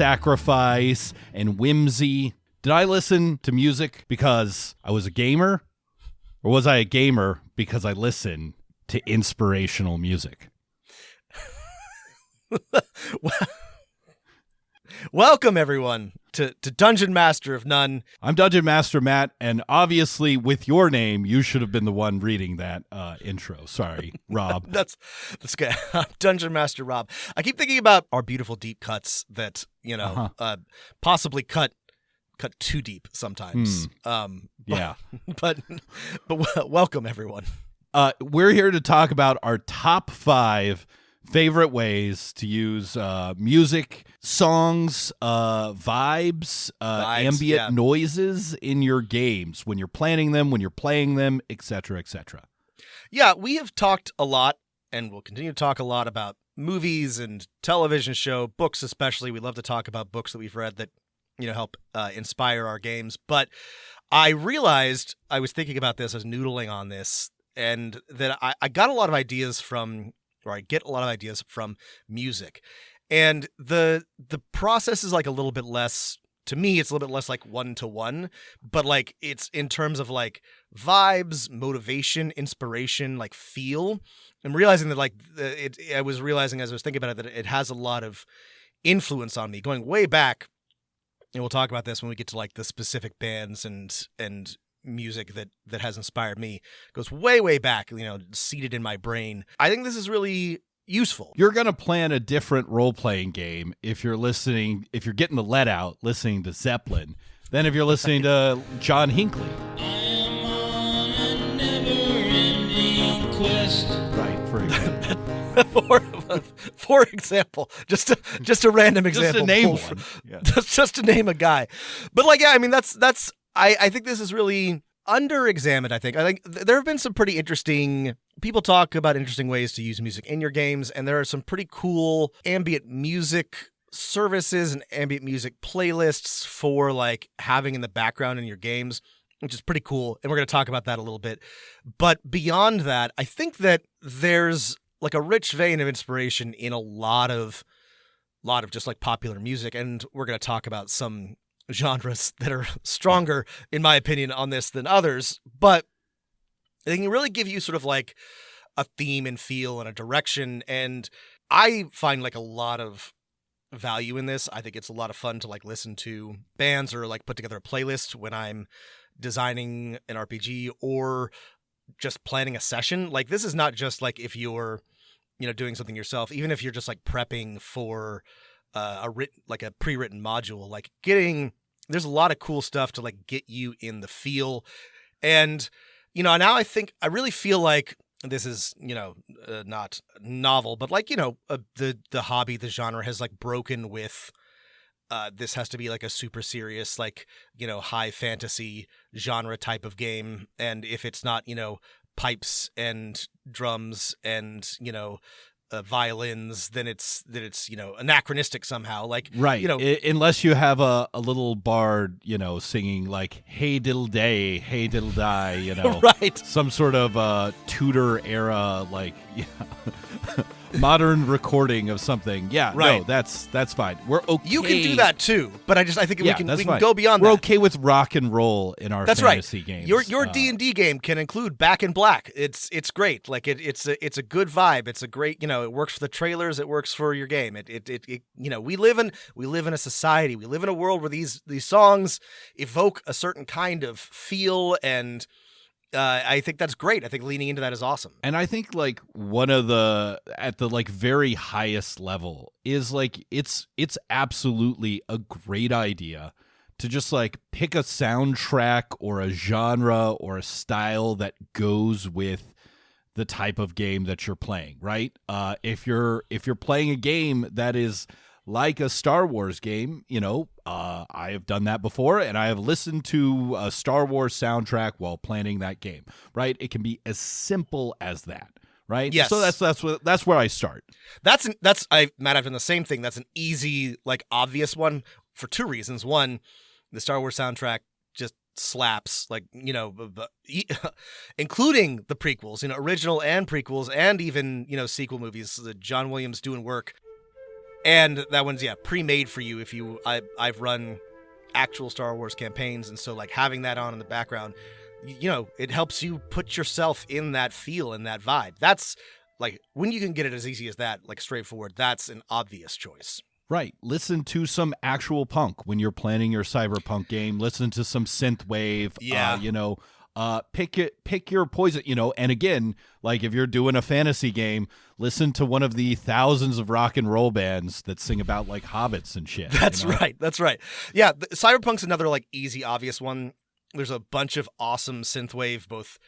sacrifice and whimsy. Did I listen to music because I was a gamer? Or was I a gamer because I listened to inspirational music? Welcome, everyone, to Dungeon Master of None. I'm Dungeon Master Matt, and obviously with your name, you should have been the one reading that intro. Sorry, Rob. That's good. I'm Dungeon Master Rob. I keep thinking about our beautiful deep cuts that, possibly cut too deep sometimes. Yeah. But welcome, everyone. We're here to talk about our top 5 favorite ways to use music, songs, vibes, ambient noises in your games when you're planning them, when you're playing them, etc., etc. Yeah, we have talked a lot, and we'll continue to talk a lot about movies and television show, books especially. We love to talk about books that we've read that help inspire our games. But I realized, I was thinking about this, I was noodling on this, and that I got a lot of ideas from, or I get a lot of ideas from music. And the process is like a little bit less, to me, it's a little bit less like one-to-one, but like it's in terms of like vibes, motivation, inspiration, like feel. I'm realizing that like I was realizing as I was thinking about it that it has a lot of influence on me going way back. And we'll talk about this when we get to like the specific bands and music that has inspired me. It goes way, way back, seated in my brain. I think this is really useful. You're going to plan a different role-playing game if you're getting the let out, listening to Zeppelin, than if you're listening to John Hinckley. I am on a never-ending quest. Right, for example. For example, just a random example. Just to name one. Yeah. Just to name a guy. But like, yeah, I mean, that's I think this is really under-examined, I think. I think there have been some pretty interesting... People talk about interesting ways to use music in your games, and there are some pretty cool ambient music services and ambient music playlists for like having in the background in your games, which is pretty cool, and we're going to talk about that a little bit. But beyond that, I think that there's like a rich vein of inspiration in a lot of just like popular music, and we're going to talk about some genres that are stronger, in my opinion, on this than others, but they can really give you sort of like a theme and feel and a direction, and I find like a lot of value in this. I think it's a lot of fun to like listen to bands or like put together a playlist when I'm designing an RPG or just planning a session. Like this is not just like if you're doing something yourself, even if you're just like prepping for a pre-written module, like there's a lot of cool stuff to like get you in the feel. And now I really feel like this is not novel, but like the hobby, the genre has like broken with this has to be like a super serious like high fantasy genre type of game, and if it's not pipes and drums and violins, then it's anachronistic somehow, like right. Unless you have a little bard singing like hey diddle day, hey diddle die, right, some sort of Tudor era like modern recording of something. Yeah, right. No, that's fine. We're okay. You can do that too, but I think we can go beyond We're that. okay with rock and roll in our fantasy games. Your D&D game can include Back in Black. It's great. Like it's a good vibe. It's a great, it works for the trailers, it works for your game. We live in a society. We live in a world where these songs evoke a certain kind of feel, and I think that's great. I think leaning into that is awesome. And I think like one of at the like very highest level is like it's absolutely a great idea to just like pick a soundtrack or a genre or a style that goes with the type of game that you're playing, right? If you're playing a game that is like a Star Wars game, I have done that before, and I have listened to a Star Wars soundtrack while planning that game, right? It can be as simple as that, right? Yes. So that's where I start. Matt, I've done the same thing. That's an easy, like obvious one for two reasons. One, the Star Wars soundtrack just slaps, like, including the prequels, original and prequels, and even, sequel movies. John Williams doing work. And that one's pre-made for you. I've run actual Star Wars campaigns, and so like having that on in the background, it helps you put yourself in that feel and that vibe. That's like when you can get it as easy as that, like straightforward. That's an obvious choice. Right. Listen to some actual punk when you're planning your cyberpunk game. Listen to some synthwave. Yeah. Pick your poison. And again, like if you're doing a fantasy game, listen to one of the thousands of rock and roll bands that sing about like hobbits and shit. That's right. That's right. Yeah, cyberpunk's another like easy, obvious one. There's a bunch of awesome synthwave, both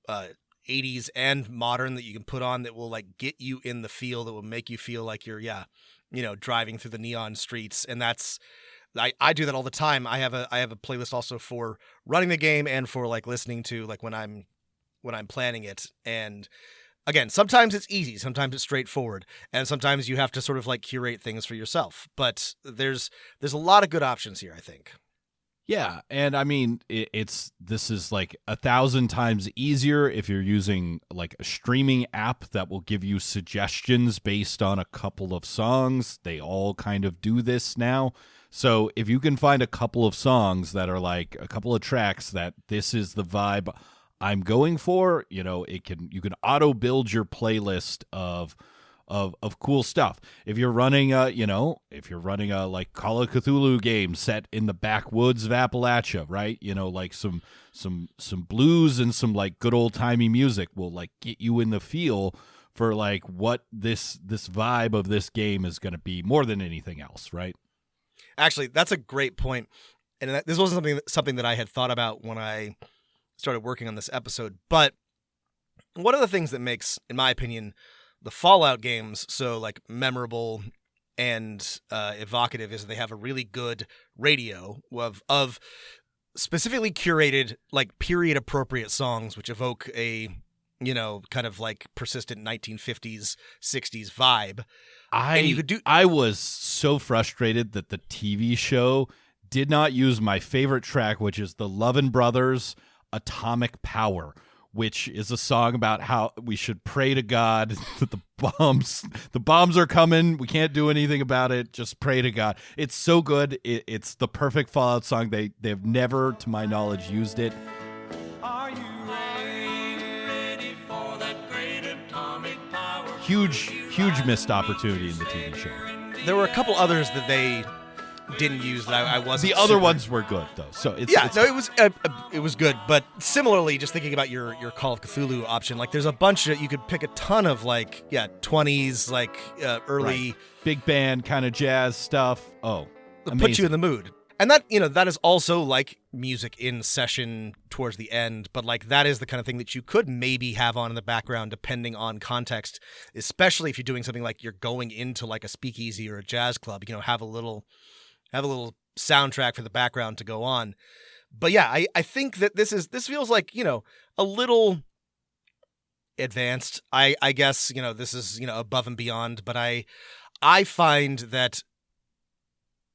80s and modern, that you can put on that will like get you in the feel, that will make you feel like you're driving through the neon streets. And that's I do that all the time. I have a playlist also for running the game and for like listening to like when I'm planning it. And again, sometimes it's easy, sometimes it's straightforward, and sometimes you have to sort of like curate things for yourself. But there's a lot of good options here, I think. Yeah, and I mean, this is like 1,000 times easier if you're using like a streaming app that will give you suggestions based on a couple of songs. They all kind of do this now. So if you can find a couple of songs that are like a couple of tracks that this is the vibe I'm going for, you can auto build your playlist of cool stuff. If you're running a like Call of Cthulhu game set in the backwoods of Appalachia, right? Like some blues and some like good old timey music will like get you in the feel for like what this vibe of this game is going to be more than anything else, right? Actually, that's a great point. And this wasn't something that I had thought about when I started working on this episode, but one of the things that makes, in my opinion, the Fallout games so like memorable and evocative is they have a really good radio of specifically curated like period appropriate songs which evoke a kind of like persistent 1950s 60s vibe. I was so frustrated that the TV show did not use my favorite track, which is the Lovin' Brothers Atomic Power, which is a song about how we should pray to God that the bombs are coming. We can't do anything about it. Just pray to God. It's so good. It's the perfect Fallout song. They've never, to my knowledge, used it. Are you ready for that great atomic power? Huge missed opportunity in the TV show. There were a couple others that they didn't use that I wasn't. The other ones were good though, so it was good. But similarly, just thinking about your Call of Cthulhu option, like there's a bunch of, you could pick a ton of like 20s like early big band kind of jazz stuff. Oh, amazing. Put you in the mood. And that that is also like music in session towards the end, but like that is the kind of thing that you could maybe have on in the background depending on context, especially if you're doing something like you're going into like a speakeasy or a jazz club. Have a little soundtrack for the background to go on. But yeah, I think that this feels like, a little advanced. I guess, this is, above and beyond, but I find that,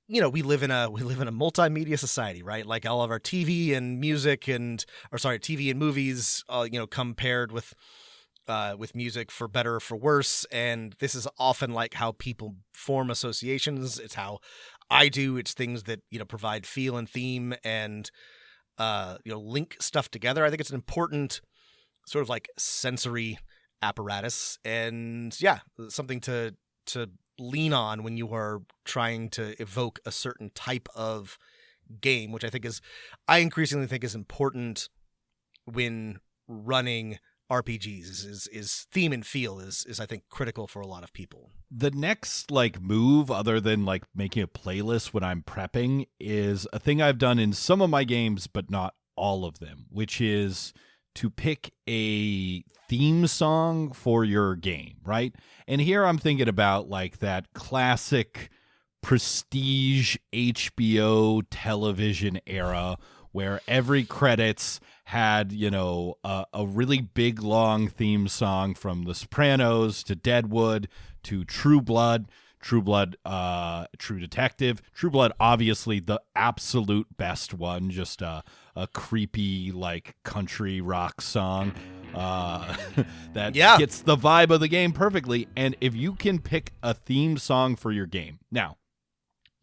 we live in a multimedia society, right? Like all of our TV and TV and movies, come paired with music for better or for worse. And this is often like how people form associations. It's how I do. It's things that, provide feel and theme and, link stuff together. I think it's an important sort of like sensory apparatus and something to lean on when you are trying to evoke a certain type of game, which I increasingly think is important when running RPGs is theme and feel is I think critical for a lot of people. The next like move, other than like making a playlist when I'm prepping, is a thing I've done in some of my games, but not all of them, which is to pick a theme song for your game, right? And here I'm thinking about like that classic prestige HBO television era where every credits had, a really big long theme song from The Sopranos to Deadwood to True Blood, True Detective. True Blood, obviously the absolute best one, just a creepy like country rock song. that Yeah. gets the vibe of the game perfectly. And if you can pick a theme song for your game, now,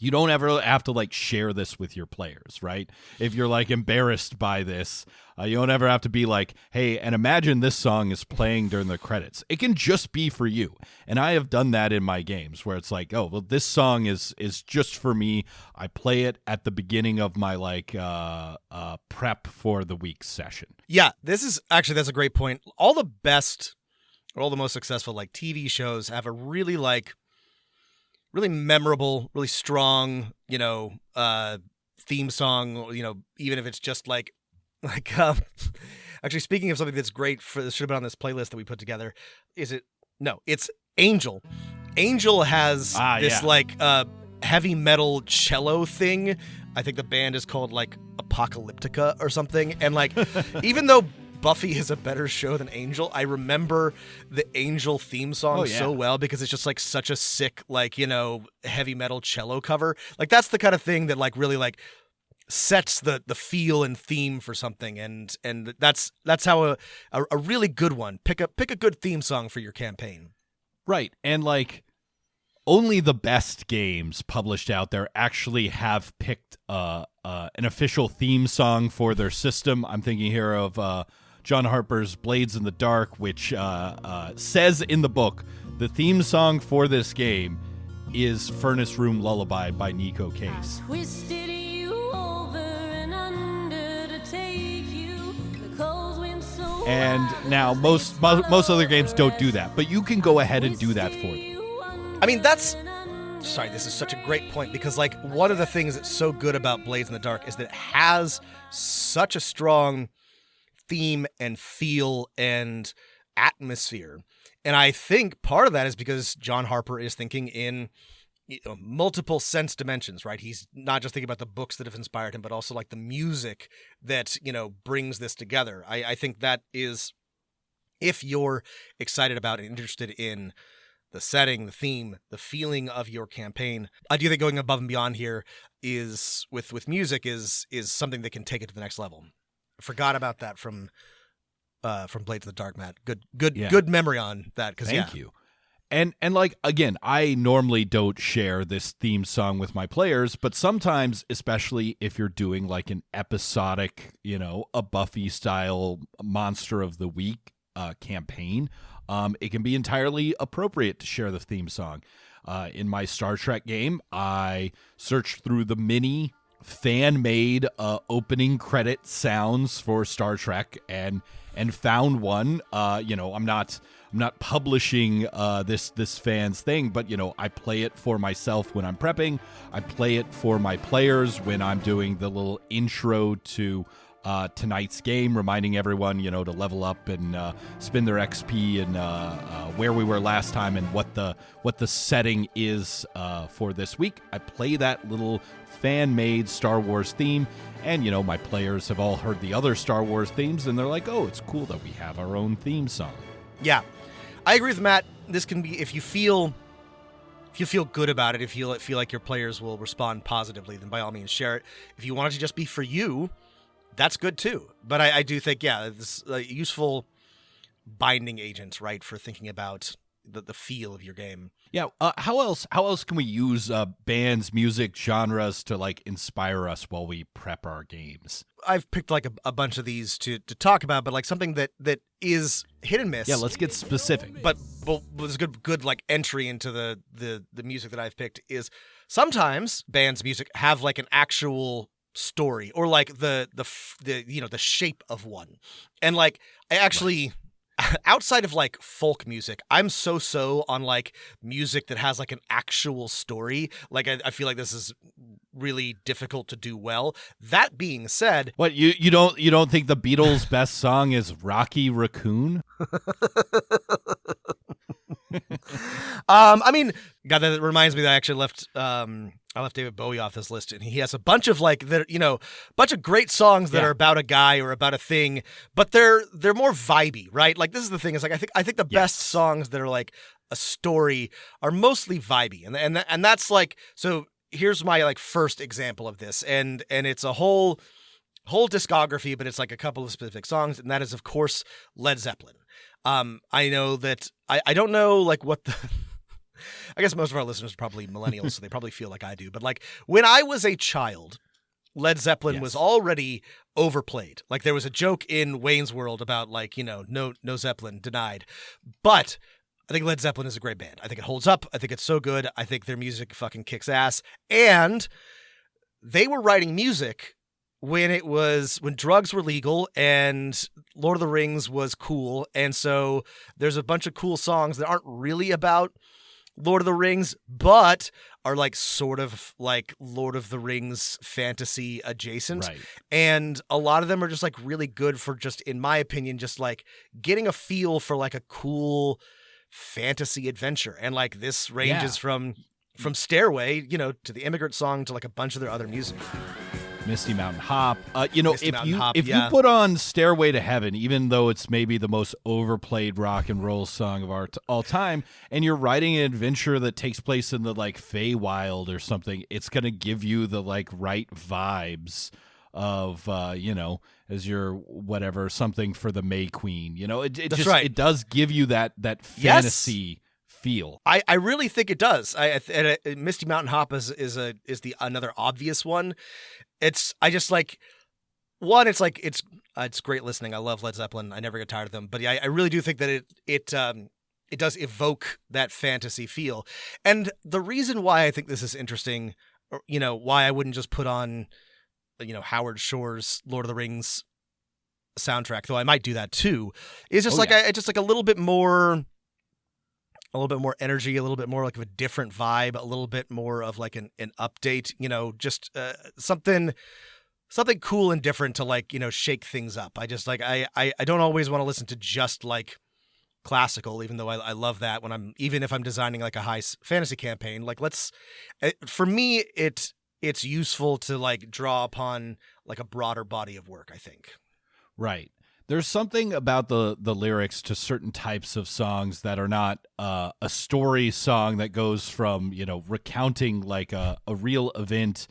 you don't ever have to like share this with your players, right? If you're like embarrassed by this, you don't ever have to be like, hey, and imagine this song is playing during the credits. It can just be for you. And I have done that in my games where it's like, oh, well, this song is just for me. I play it at the beginning of my like prep for the week's session. Yeah, that's a great point. All the best or all the most successful like TV shows have a really memorable, really strong, theme song, even if it's just like actually speaking of something that's great this should have been on this playlist that we put together. It's Angel. Angel has this heavy metal cello thing. I think the band is called like Apocalyptica or something. And like, even though Buffy is a better show than Angel, I remember the Angel theme song so well because it's just like such a sick, heavy metal cello cover. Like that's the kind of thing that like really like sets the feel and theme for something. And that's how a really good one, pick a good theme song for your campaign. Right. And like only the best games published out there actually have picked an official theme song for their system. I'm thinking here of John Harper's Blades in the Dark, which says in the book the theme song for this game is Furnace Room Lullaby by Nico Case. Twisted you over and under to take you. The cold wind so And now most other games don't do that, but you can go ahead and do that for them. I mean, this is such a great point because like one of the things that's so good about Blades in the Dark is that it has such a strong theme and feel and atmosphere. And I think part of that is because John Harper is thinking in multiple sense dimensions, right? He's not just thinking about the books that have inspired him, but also like the music that, brings this together. I think that is, if you're excited about and interested in the setting, the theme, the feeling of your campaign, I do think going above and beyond here is with music is something that can take it to the next level. Forgot about that from Blades of the Dark, Matt. Good memory on that. Thank you. And like again, I normally don't share this theme song with my players, but sometimes, especially if you're doing like an episodic, a Buffy style Monster of the Week campaign, it can be entirely appropriate to share the theme song. In my Star Trek game, I searched through the mini fan-made opening credit sounds for Star Trek and found one. I'm not publishing this fan's thing, but I play it for myself when I'm prepping. I play it for my players when I'm doing the little intro to tonight's game, reminding everyone to level up and spin their XP and where we were last time and what the setting is for this week. I play that little fan-made Star Wars theme, and my players have all heard the other Star Wars themes, and they're like, oh, it's cool that we have our own theme song. Yeah, I agree with Matt. This can be, if you feel good about it, if you feel like your players will respond positively, then by all means share it. If you want it to just be for you, that's good too. But I do think, this useful binding agents, right, for thinking about the feel of your game. Yeah. How else can we use bands, music, genres to like inspire us while we prep our games? I've picked like a bunch of these to talk about, but like something that is hit and miss. Yeah, let's get specific. But was a good like entry into the music that I've picked is sometimes bands' music have like an actual story or like the shape of one. And like I actually outside of like folk music, I'm so on like music that has like an actual story. Like I feel like this is really difficult to do well. That being said, what you don't think the Beatles' best song is Rocky Raccoon? I mean, God, that reminds me that I actually left David Bowie off this list, and he has a bunch of like bunch of great songs that are about a guy or about a thing, but they're more vibey, right? Like this is the thing is like I think the best songs that are like a story are mostly vibey, and that's like so. Here's my like first example of this, and it's a whole whole discography, but it's like a couple of specific songs, and that is, of course, Led Zeppelin. I know that I don't know like what the I guess most of our listeners are probably millennials, so they probably feel like I do. But like when I was a child, Led Zeppelin was already overplayed. Like there was a joke in Wayne's World about like, no Zeppelin denied. But I think Led Zeppelin is a great band. I think it holds up. I think it's so good. I think their music fucking kicks ass. And they were writing music when drugs were legal and Lord of the Rings was cool. And so there's a bunch of cool songs that aren't really about Lord of the Rings, but are like sort of like Lord of the Rings fantasy adjacent. Right. And a lot of them are just like really good for just, in my opinion, just like getting a feel for like a cool fantasy adventure. And like this ranges from Stairway, to the Immigrant Song to like a bunch of their other music. Misty Mountain Hop. If you put on Stairway to Heaven, even though it's maybe the most overplayed rock and roll song of all time, and you're writing an adventure that takes place in the like Feywild or something, it's gonna give you the like right vibes of as your whatever something for the May Queen. It does give you that fantasy feel. I really think it does. Misty Mountain Hop is the another obvious one. It's great listening. I love Led Zeppelin. I never get tired of them. But I really do think that it does evoke that fantasy feel. And the reason why I think this is interesting, why I wouldn't just put on, Howard Shore's Lord of the Rings soundtrack, though I might do that too, is just a little bit more energy, a little bit more like of a different vibe, a little bit more of like an update, just something cool and different to like, shake things up. I just like, I don't always want to listen to just like classical, even though I love that even if I'm designing like a high fantasy campaign, like for me, it's useful to like draw upon like a broader body of work, I think. Right. There's something about the lyrics to certain types of songs that are not a story song that goes from, recounting like a real event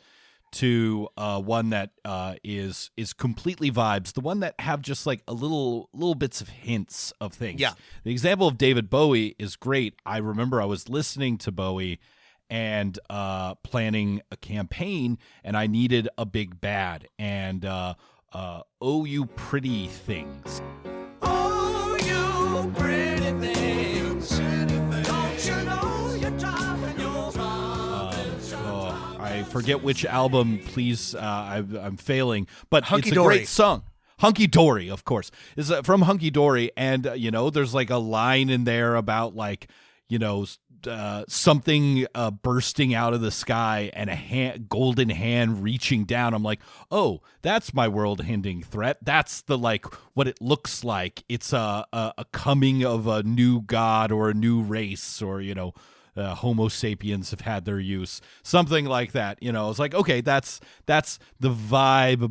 to one that is completely vibes. The one that have just like a little bits of hints of things. Yeah. The example of David Bowie is great. I remember I was listening to Bowie and planning a campaign, and I needed a big bad. And Oh You Pretty Things. Oh, you pretty things. Don't you know you're driving your I forget which album, please. I'm failing, but Hunky it's a Dory. great song. Hunky Dory, of course, is from Hunky Dory, and there's like a line in there about like something bursting out of the sky and a golden hand reaching down. I'm like, oh, that's my world-ending threat. That's the like what it looks like. It's a coming of a new god or a new race, or Homo sapiens have had their use, something like that. It's like, okay, that's the vibe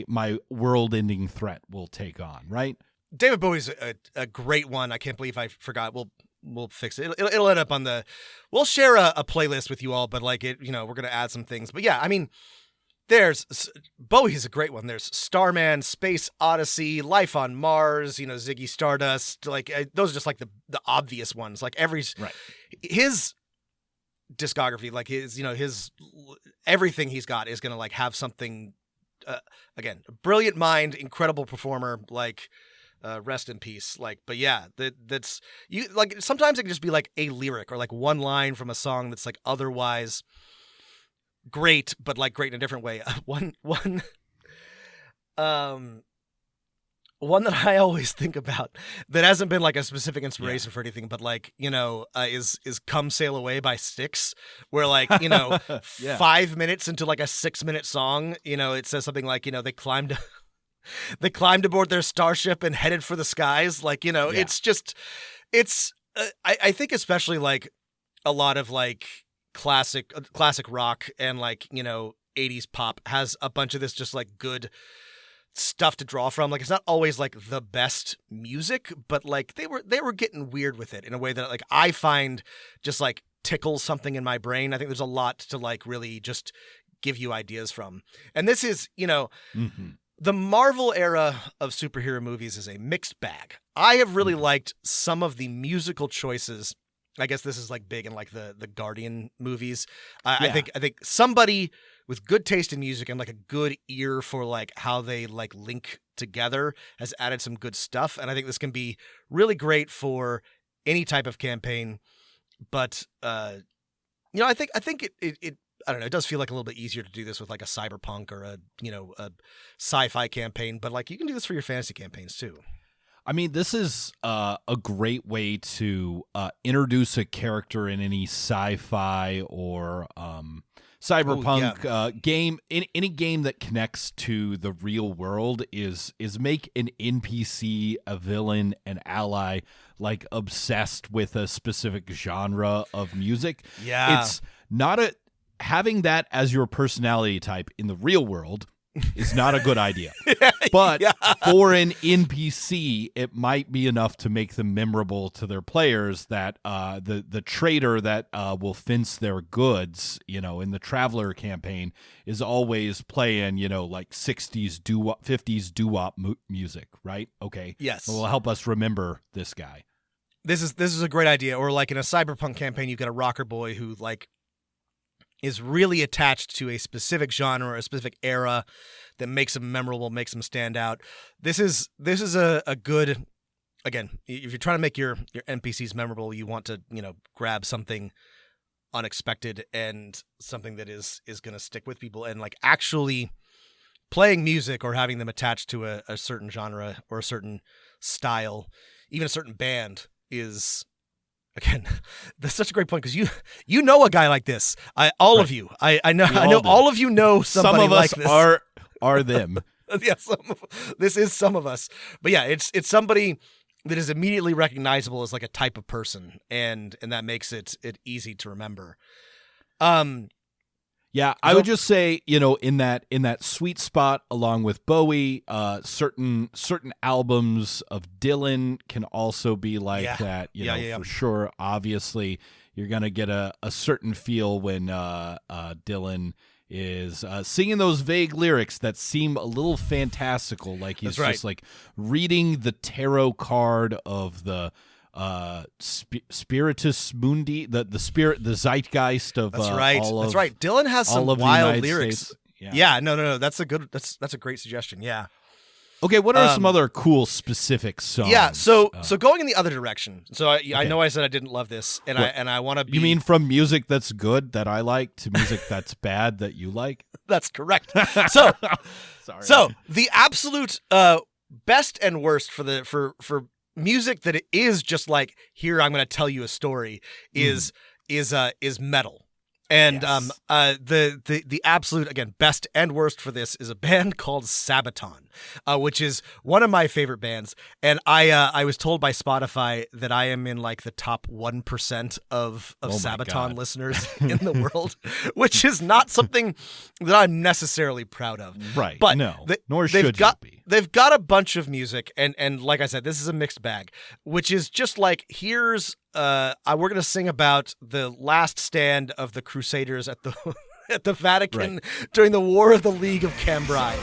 my world-ending threat will take on, right? David Bowie's a great one. I can't believe I forgot. We'll fix it. It'll end up on we'll share a playlist with you all, but like it, we're going to add some things. But yeah, I mean, Bowie's a great one. There's Starman, Space Odyssey, Life on Mars, Ziggy Stardust. Like those are just like the obvious ones. Like his discography, like his everything he's got is going to like have something, again, brilliant mind, incredible performer, like, rest in peace. Like, but yeah, that's you like sometimes it can just be like a lyric or like one line from a song that's like otherwise great, but like great in a different way. One that I always think about that hasn't been like a specific inspiration for anything, but like, is Come Sail Away by Styx, where like, 5 minutes into like a 6-minute song, it says something like, they climbed aboard their starship and headed for the skies. Like, it's just, I think especially like a lot of like classic rock and like, 80s pop has a bunch of this just like good stuff to draw from. Like, it's not always like the best music, but like they were getting weird with it in a way that like I find just like tickles something in my brain. I think there's a lot to like really just give you ideas from. And this is, The Marvel era of superhero movies is a mixed bag. I have really liked some of the musical choices. I guess this is like big in like the Guardian movies. I think somebody with good taste in music and like a good ear for like how they like link together has added some good stuff. And I think this can be really great for any type of campaign. But I think it I don't know, it does feel like a little bit easier to do this with like a cyberpunk or a sci-fi campaign, but like you can do this for your fantasy campaigns too. I mean, this is a great way to introduce a character in any sci-fi or cyberpunk game. In any game that connects to the real world is make an NPC, a villain, an ally, like obsessed with a specific genre of music. Yeah, it's not having that as your personality type in the real world is not a good idea. But for an NPC, it might be enough to make them memorable to their players that the trader that will fence their goods, in the Traveler campaign is always playing, like 60s doo-wop, 50s doo-wop music, right? Okay. Yes. It will help us remember this guy. This is a great idea. Or like in a cyberpunk campaign, you've got a rocker boy who like is really attached to a specific genre, a specific era that makes them memorable, makes them stand out. This is a good, again, if you're trying to make your NPCs memorable, you want to, grab something unexpected and something that is going to stick with people, and like actually playing music or having them attached to a certain genre or a certain style, even a certain band is, again, that's such a great point, because you know a guy like this. All of you. I know all of you know somebody some of like us this. are them. Yeah, this is some of us. But yeah, it's somebody that is immediately recognizable as like a type of person, and that makes it easy to remember. Yeah, I would just say, in that sweet spot, along with Bowie, certain albums of Dylan can also be like that. For sure. Obviously, you're gonna get a certain feel when Dylan is singing those vague lyrics that seem a little fantastical, like he's just like reading the tarot card of the Spiritus Mundi, the spirit, the zeitgeist of that's right. Dylan has some wild lyrics. No. That's a great suggestion. Yeah. Okay, what are some other cool specific songs? Yeah, so going in the other direction. So I know I said I didn't love this, and I want to be. You mean from music that's good that I like to music that's bad that you like? That's correct. So, sorry. So the absolute best and worst for music that it is just like, here I'm going to tell you a story is metal. And the absolute, again, best and worst for this is a band called Sabaton, which is one of my favorite bands. And I was told by Spotify that I am in like the top 1% of Sabaton listeners in the world, which is not something that I'm necessarily proud of. Right. But no, nor should you be. They've got a bunch of music, and like I said, this is a mixed bag, which is just like, here's we're going to sing about the last stand of the Crusaders at the at the Vatican during the War of the League of Cambrai.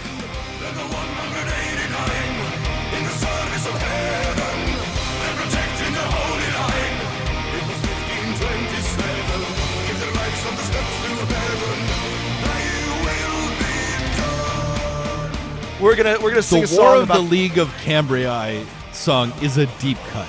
We're gonna sing a song The War of about the League of Cambrai song is a deep cut.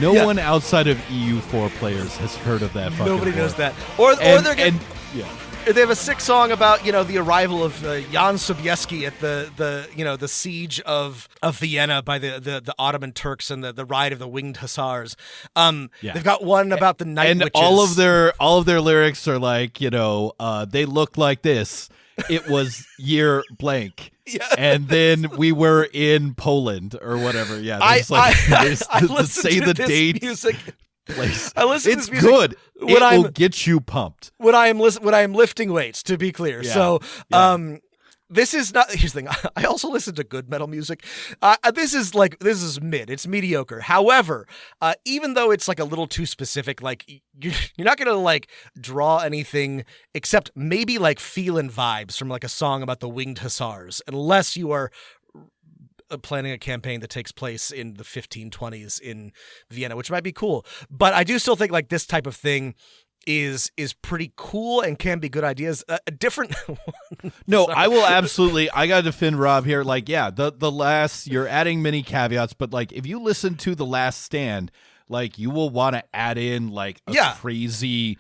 No one outside of EU4 players has heard of that. Nobody knows that. Or they have a sick song about the arrival of Jan Sobieski at the siege of Vienna by the Ottoman Turks and the ride of the winged hussars. They've got one about the night and witches. all of their lyrics are like they look like this. It was year blank. Yeah. And then we were in Poland or whatever. Yeah, I say to the this date, music. place. I listen it's to this music good. It will get you pumped. When I am lifting weights, to be clear. Yeah. So, this is not. Here's the thing. I also listen to good metal music. This is mid. It's mediocre. However, even though it's like a little too specific, like you're not gonna like draw anything except maybe like feeling vibes from like a song about the winged hussars, unless you are planning a campaign that takes place in the 1520s in Vienna, which might be cool. But I do still think like this type of thing is pretty cool and can be good ideas. Different. No, I will absolutely. I got to defend Rob here. Like, yeah, the last, you're adding many caveats, but like if you listen to The Last Stand, like you will want to add in like a crazy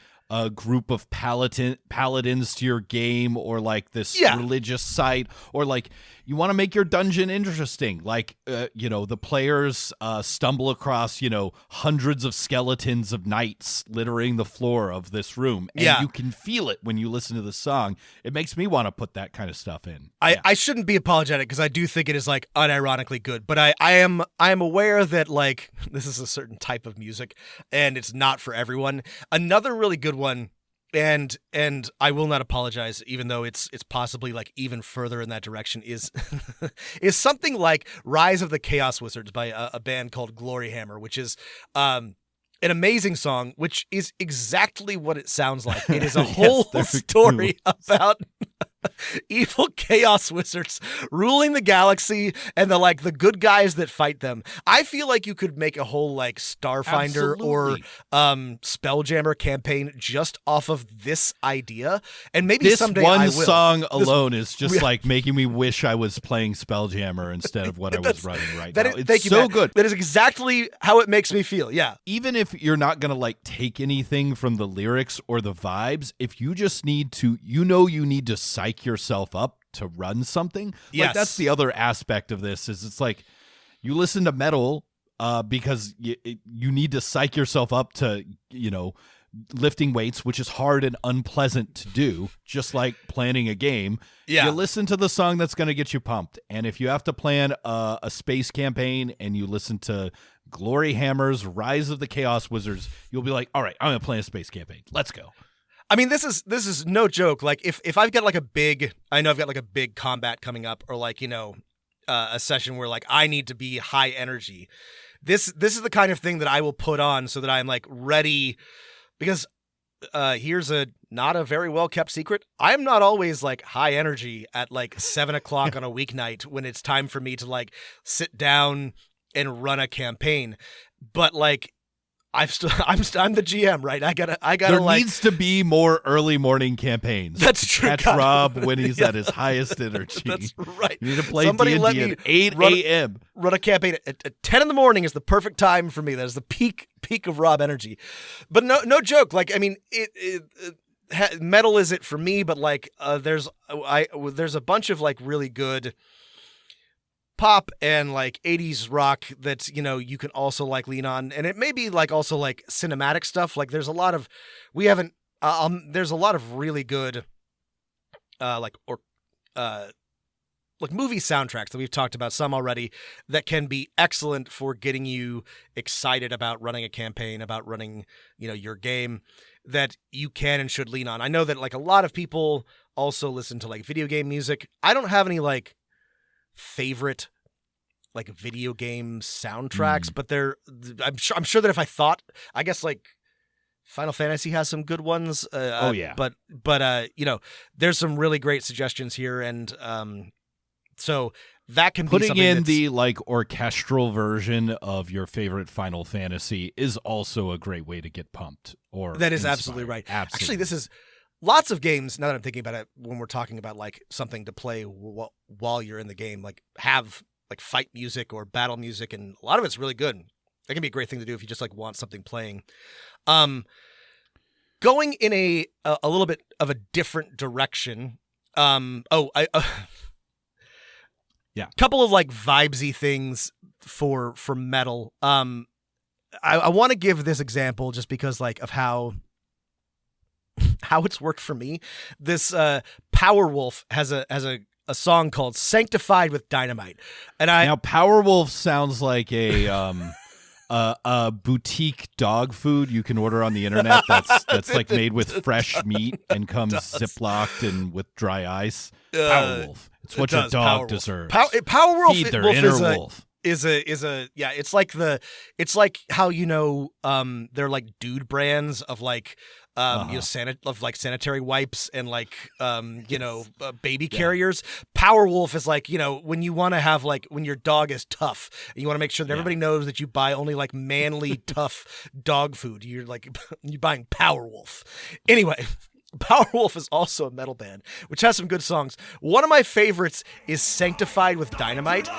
group of paladins to your game, or like this religious site, or like you want to make your dungeon interesting. Like, the players stumble across, hundreds of skeletons of knights littering the floor of this room. And you can feel it when you listen to the song. It makes me want to put that kind of stuff in. I shouldn't be apologetic because I do think it is like unironically good, but I am aware that like this is a certain type of music and it's not for everyone. Another really good one, and I will not apologize, even though it's possibly like even further in that direction, is is something like Rise of the Chaos Wizards by a band called Gloryhammer, which is an amazing song, which is exactly what it sounds like. It is a whole story about evil chaos wizards ruling the galaxy and the good guys that fight them. I feel like you could make a whole like Starfinder or Spelljammer campaign just off of this idea, and maybe this someday one I will. Song alone is just like making me wish I was playing Spelljammer instead of what I was running right now. It's so Matt. good. That is exactly how it makes me feel. Yeah. Even if you're not gonna like take anything from the lyrics or the vibes, if you just need to, you need to psych yourself up to run something. Yes. Like that's the other aspect of this, is it's like you listen to metal because you need to psych yourself up to, lifting weights, which is hard and unpleasant to do, just like planning a game. Yeah. You listen to the song that's going to get you pumped. And if you have to plan a space campaign and you listen to Gloryhammer's Rise of the Chaos Wizards, you'll be like, all right, I'm going to plan a space campaign. Let's go. I mean, this is no joke. Like if I've got like I've got like a big combat coming up, or like, a session where like I need to be high energy. This is the kind of thing that I will put on so that I'm like ready, because here's not a very well kept secret. I'm not always like high energy at like 7:00 on a weeknight when it's time for me to like sit down and run a campaign. But like, I'm the GM, right? I gotta. There like, needs to be more early morning campaigns. That's true. Catch Rob when he's at his highest energy. That's right. You need to play Somebody let D&D me at 8 a.m. Run a campaign at 10 in the morning is the perfect time for me. That is the peak of Rob energy. But no joke. Like, I mean, metal is it for me, but like, there's a bunch of like really good pop and like 80s rock that you can also like lean on, and it may be like also like cinematic stuff. Like there's a lot of there's a lot of really good like movie soundtracks that we've talked about some already that can be excellent for getting you excited about running a campaign, about running your game, that you can and should lean on. I know that like a lot of people also listen to like video game music. I don't have any like favorite like video game soundtracks, but I'm sure that if I thought, I guess like Final Fantasy has some good ones. But there's some really great suggestions here, and so that can be putting in the like orchestral version of your favorite Final Fantasy is also a great way to get pumped. Or that is inspired. Absolutely right. Absolutely. Actually, this is lots of games. Now that I'm thinking about it, when we're talking about like something to play while you're in the game, like have like fight music or battle music, and a lot of it's really good. That can be a great thing to do if you just like want something playing. Going in a little bit of a different direction. Couple of like vibesy things for metal. I want to give this example just because like of how it's worked for me. This Powerwolf has a song called "Sanctified with Dynamite," and now Powerwolf sounds like a boutique dog food you can order on the internet. That's like made with fresh meat and comes ziplocked and with dry ice. Powerwolf. It's what your dog deserves. Powerwolf. Feed their inner wolf. Is it's like how they're like dude brands of like of like sanitary wipes and like baby carriers. Powerwolf is like, when you want to have like when your dog is tough and you want to make sure that everybody knows that you buy only like manly tough dog food. You're buying Powerwolf. Anyway, Powerwolf is also a metal band which has some good songs. One of my favorites is Sanctified with Dynamite.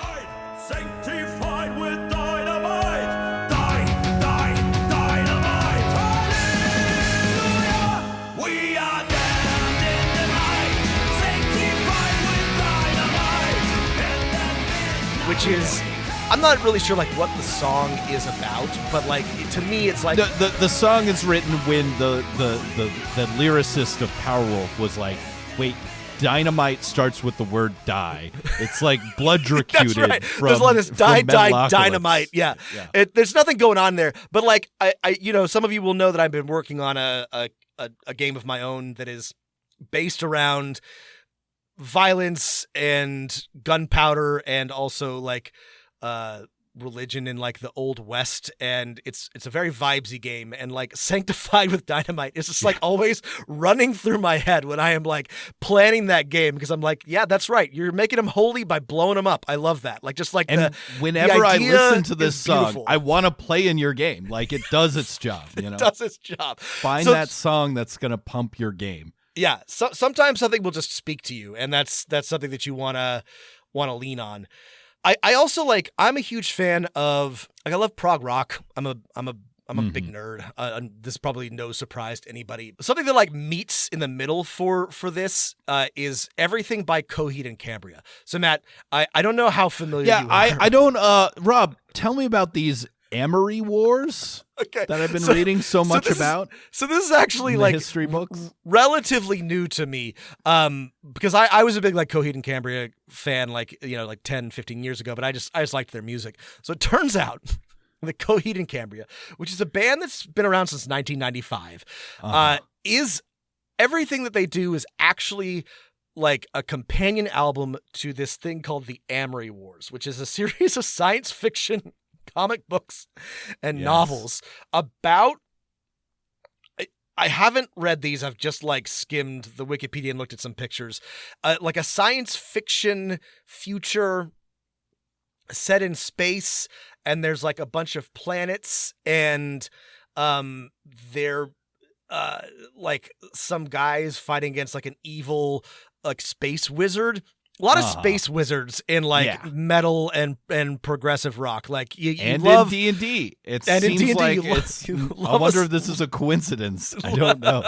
Sanctified with dynamite. Dynamite. Hallelujah. We are damned in the night. Sanctified with dynamite. Which is, I'm not really sure like what the song is about, but like to me it's like the song is written when the lyricist of Powerwolf was like, wait, dynamite starts with the word die. It's like blood-dracuted. That's right. From, there's a lot of this from Metalocalypse. dynamite. Yeah. There's nothing going on there. But like I some of you will know that I've been working on a game of my own that is based around violence and gunpowder and also like religion in like the Old West, and it's a very vibesy game, and like Sanctified with Dynamite is just like always running through my head when I am like planning that game, because I'm like, yeah, that's right, you're making them holy by blowing them up. I love that. Like just like and whenever the I idea listen to this is song, beautiful. I want to play in your game. Like it does its job. It does its job. Find that song that's gonna pump your game. Yeah, sometimes something will just speak to you, and that's something that you wanna lean on. I also like, I'm a huge fan of, like, I love prog rock. I'm a big nerd. This is probably no surprise to anybody. Something that like meets in the middle for this is everything by Coheed and Cambria. So Matt, I don't know how familiar you are. I don't Rob, tell me about these Amory Wars that I've been reading so much about. So this is actually like history books, relatively new to me, because I was a big like Coheed and Cambria fan, like 10, 15 years ago, but I just liked their music. So it turns out that Coheed and Cambria, which is a band that's been around since 1995, is everything that they do is actually like a companion album to this thing called the Amory Wars, which is a series of science fiction comic books and novels about, I haven't read these, I've just like skimmed the Wikipedia and looked at some pictures, like a science fiction future set in space, and there's like a bunch of planets, and they're like some guys fighting against like an evil like space wizard. A lot of space wizards in like metal and progressive rock, like you and love in D&D. It and seems in D&D, like I wonder if this is a coincidence. I don't know.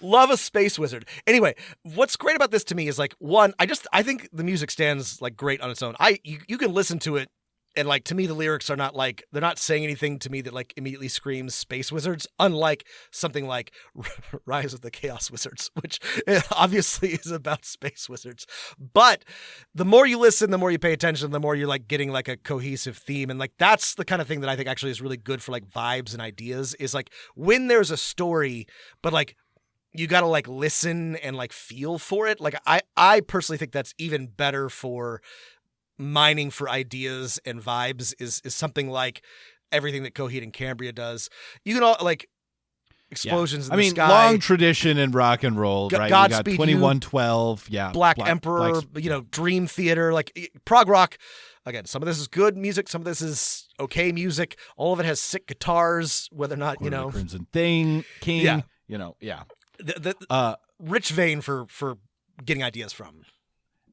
Love a space wizard. Anyway, what's great about this to me is like, one, I think the music stands like great on its own. You can listen to it, and like to me the lyrics are not like, they're not saying anything to me that like immediately screams space wizards, unlike something like Rise of the Chaos Wizards, which obviously is about space wizards. But the more you listen, the more you pay attention, the more you're like getting like a cohesive theme, and like that's the kind of thing that I think actually is really good for like vibes and ideas, is like when there's a story but like you gotta like listen and like feel for it. Like I personally think that's even better for mining for ideas and vibes, is something like everything that Coheed and Cambria does. You can all like explosions in the sky. Long tradition in rock and roll, right? Godspeed You got 2112, Black Emperor, Dream Theater, like prog rock. Again, some of this is good music, some of this is okay music. All of it has sick guitars, whether or not, Crimson King, the rich vein for getting ideas from.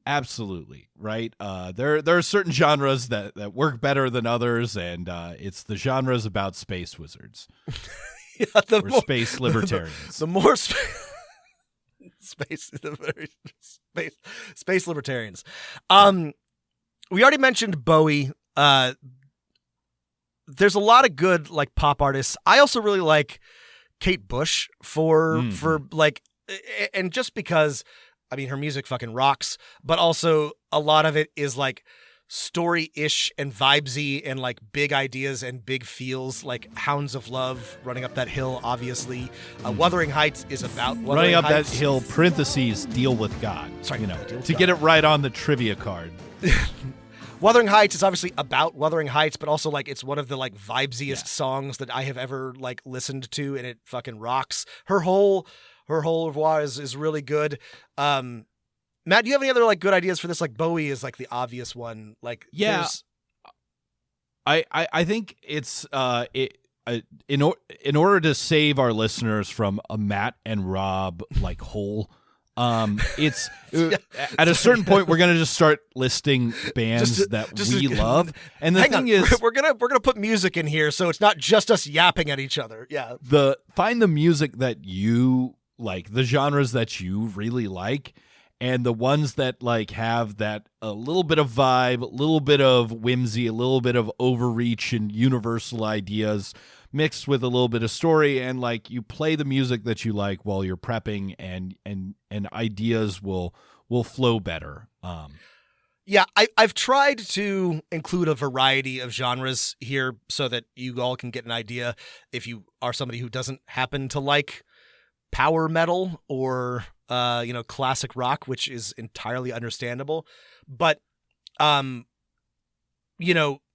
Absolutely, right? There are certain genres that work better than others, and it's the genres about space wizards. Space libertarians. The more space libertarians. We already mentioned Bowie. There's a lot of good like pop artists. I also really like Kate Bush for like, and just because, I mean, her music fucking rocks, but also a lot of it is like story-ish and vibesy and like big ideas and big feels, like Hounds of Love, Running Up That Hill, obviously. Wuthering Heights is about Running Up That Hill, parentheses, deal with God. Sorry, to get it right on the trivia card. Wuthering Heights is obviously about Wuthering Heights, but also like it's one of the like vibesiest songs that I have ever like listened to, and it fucking rocks. Her whole repertoire is really good. Matt, do you have any other like good ideas for this? Like Bowie is like the obvious one. Like there's- I think it's in order to save our listeners from a Matt and Rob like hole. It's at a certain point we're gonna just start listing bands that we love, and the thing is we're gonna put music in here so it's not just us yapping at each other. Yeah, find the music that you like, the genres that you really like, and the ones that like have that a little bit of vibe, a little bit of whimsy, a little bit of overreach and universal ideas mixed with a little bit of story, and like you play the music that you like while you're prepping, and ideas will flow better. Yeah, I've tried to include a variety of genres here so that you all can get an idea if you are somebody who doesn't happen to like power metal or classic rock, which is entirely understandable. But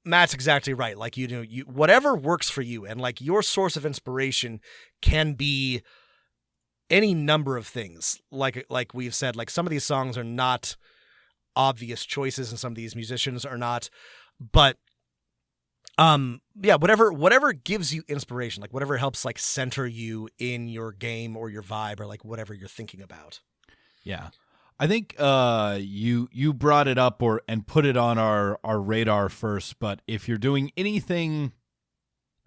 Matt's exactly right. Like, you whatever works for you, and like your source of inspiration can be any number of things. Like we've said, like some of these songs are not obvious choices, and some of these musicians are not. But whatever gives you inspiration, like whatever helps like center you in your game or your vibe or like whatever you're thinking about. Yeah. I think you brought it up and put it on our radar first, but if you're doing anything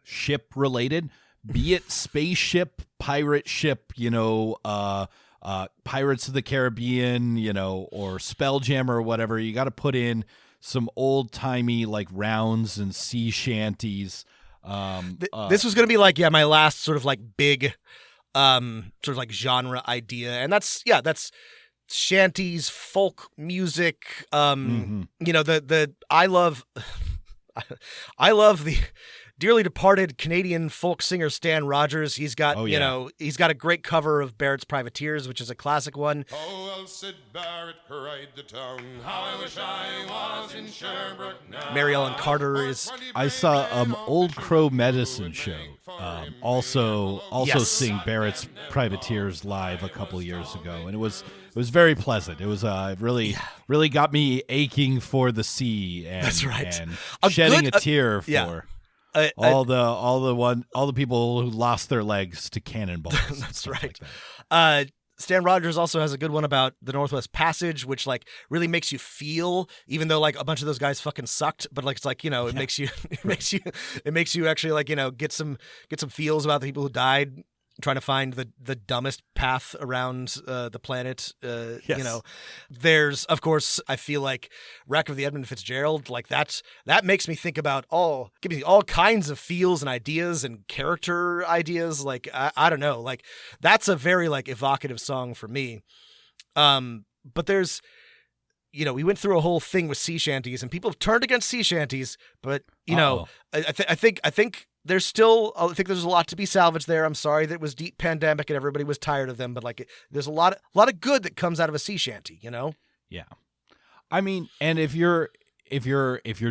ship related, be it spaceship, pirate ship, Pirates of the Caribbean, or Spelljammer or whatever, you got to put in some old timey like rounds and sea shanties. This was going to be like, my last sort of like big sort of like genre idea, and that's shanties, folk music. I love the dearly departed Canadian folk singer Stan Rogers. He's got he's got a great cover of Barrett's Privateers, which is a classic one. Oh, well, Sid Barrett cried the tongue. How I wish I was in Sherbrooke now. Mary Ellen Carter is. I saw Old Crow Medicine Show also sing Barrett's Privateers live a couple years ago, and it was very pleasant. It was really got me aching for the sea, and that's right, and shedding a tear for all the people who lost their legs to cannonballs. That's right. Like that. Stan Rogers also has a good one about the Northwest Passage, which like really makes you feel, even though like a bunch of those guys fucking sucked, but like it's like it makes you actually like get some feels about the people who died trying to find the dumbest path around the planet. Yes. There's, of course, I feel like Wreck of the Edmund Fitzgerald, like that makes me think about give me all kinds of feels and ideas and character ideas. Like, I don't know, like that's a very like evocative song for me. But there's, we went through a whole thing with sea shanties, and people have turned against sea shanties, but I think there's a lot to be salvaged there. I'm sorry that it was deep pandemic and everybody was tired of them, but like there's a lot of good that comes out of a sea shanty, Yeah. I mean, and if you're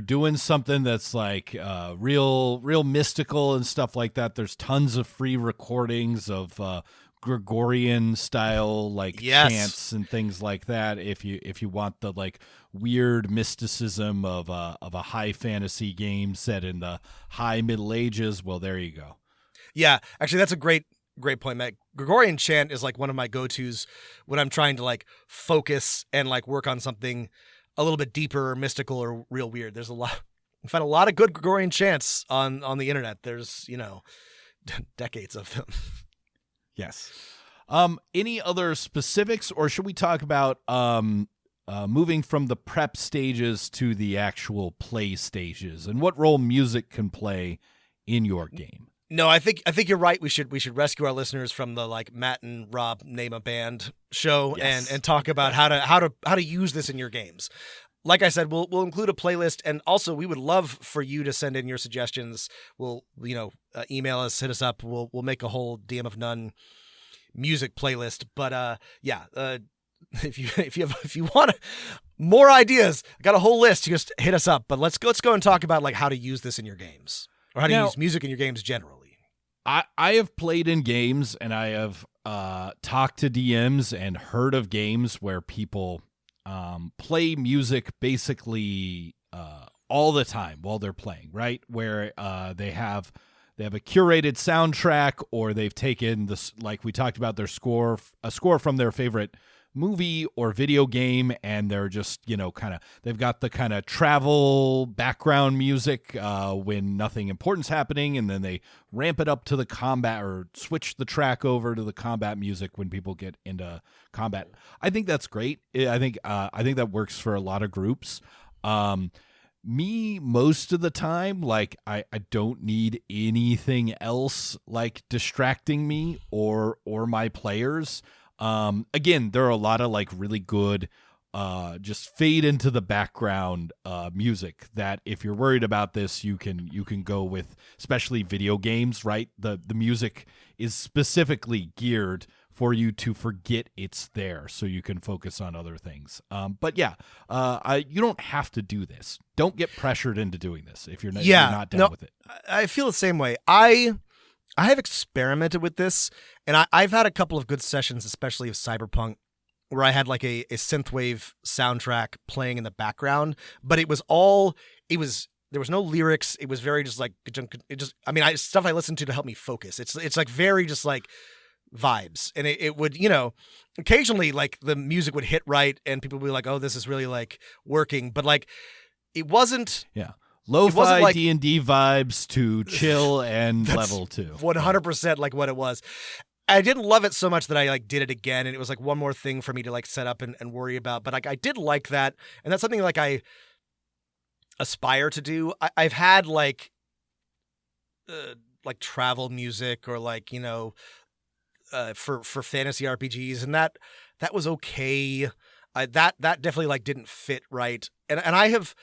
doing something that's like real mystical and stuff like that, there's tons of free recordings of Gregorian style like chants and things like that. If you want the like weird mysticism of a high fantasy game set in the high Middle Ages, well, there you go. Yeah, actually, that's a great point, Matt. Gregorian chant is like one of my go-tos when I'm trying to like focus and like work on something a little bit deeper or mystical or real weird. There's you find a lot of good Gregorian chants on the internet. There's decades of them. Yes. Any other specifics, or should we talk about moving from the prep stages to the actual play stages and what role music can play in your game? No, I think you're right. We should rescue our listeners from the like Matt and Rob name a band show and talk about how to use this in your games. Like I said, we'll include a playlist, and also we would love for you to send in your suggestions. We'll email us, hit us up. We'll make a whole DM of None music playlist. But if you want more ideas, I got a whole list. You just hit us up. But let's go and talk about like how to use this in your games, or how to use music in your games generally. I have played in games, and I have talked to DMs and heard of games where people play music basically all the time while they're playing, right? Where they have a curated soundtrack, or they've taken this, like we talked about, a score from their favorite movie or video game, and they're just, they've got the kind of travel background music when nothing important's happening, and then they ramp it up to the combat, or switch the track over to the combat music when people get into combat. I think that's great. I think that works for a lot of groups. Me, most of the time, like I don't need anything else like distracting me or my players. Again, there are a lot of like really good just fade into the background music that if you're worried about this, you can go with, especially video games, right? The music is specifically geared for you to forget it's there, so you can focus on other things. But yeah, you don't have to do this. Don't get pressured into doing this if you're not down with it. I feel the same way. I have experimented with this, and I've had a couple of good sessions, especially of Cyberpunk, where I had like a synthwave soundtrack playing in the background, but there was no lyrics. It was very just like, stuff I listened to help me focus. It's like very just like vibes, and it would, occasionally like the music would hit right and people would be like, oh, this is really like working, but like it wasn't. Yeah. Lo-fi like, D&D vibes to chill and level 2. 100% like what it was. I didn't love it so much that I like did it again, and it was like one more thing for me to like set up and worry about. But like I did like that, and that's something like I aspire to do. I've had like travel music, or like for fantasy RPGs, and that was okay. That definitely like didn't fit right, and I have.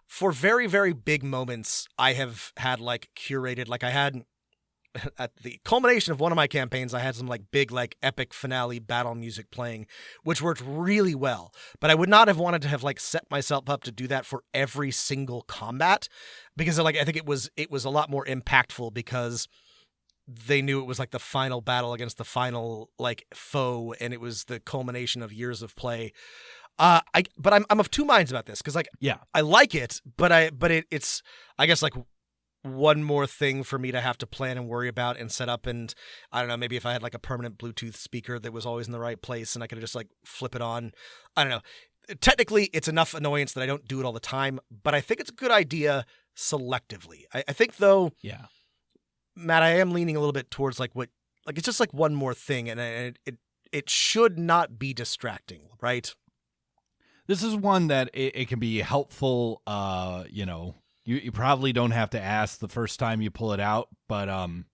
For very, very big moments, I have had like curated, like I had at the culmination of one of my campaigns, I had some like big, like epic finale battle music playing, which worked really well. But I would not have wanted to have like set myself up to do that for every single combat, because like I think it was a lot more impactful because they knew it was like the final battle against the final like foe, and it was the culmination of years of play. But I'm of two minds about this, because like, yeah, I like it, but it's I guess like one more thing for me to have to plan and worry about and set up. And I don't know, maybe if I had like a permanent Bluetooth speaker that was always in the right place and I could just like flip it on, I don't know. Technically, it's enough annoyance that I don't do it all the time, but I think it's a good idea selectively. I think though, yeah, Matt, I am leaning a little bit towards like what, like it's just like one more thing, and it should not be distracting, right? This is one that it can be helpful. You probably don't have to ask the first time you pull it out, but you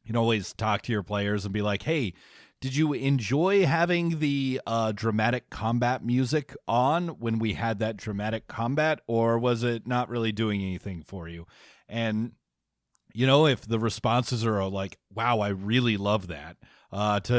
can always talk to your players and be like, hey, did you enjoy having the dramatic combat music on when we had that dramatic combat, or was it not really doing anything for you? And, if the responses are like, wow, I really love that,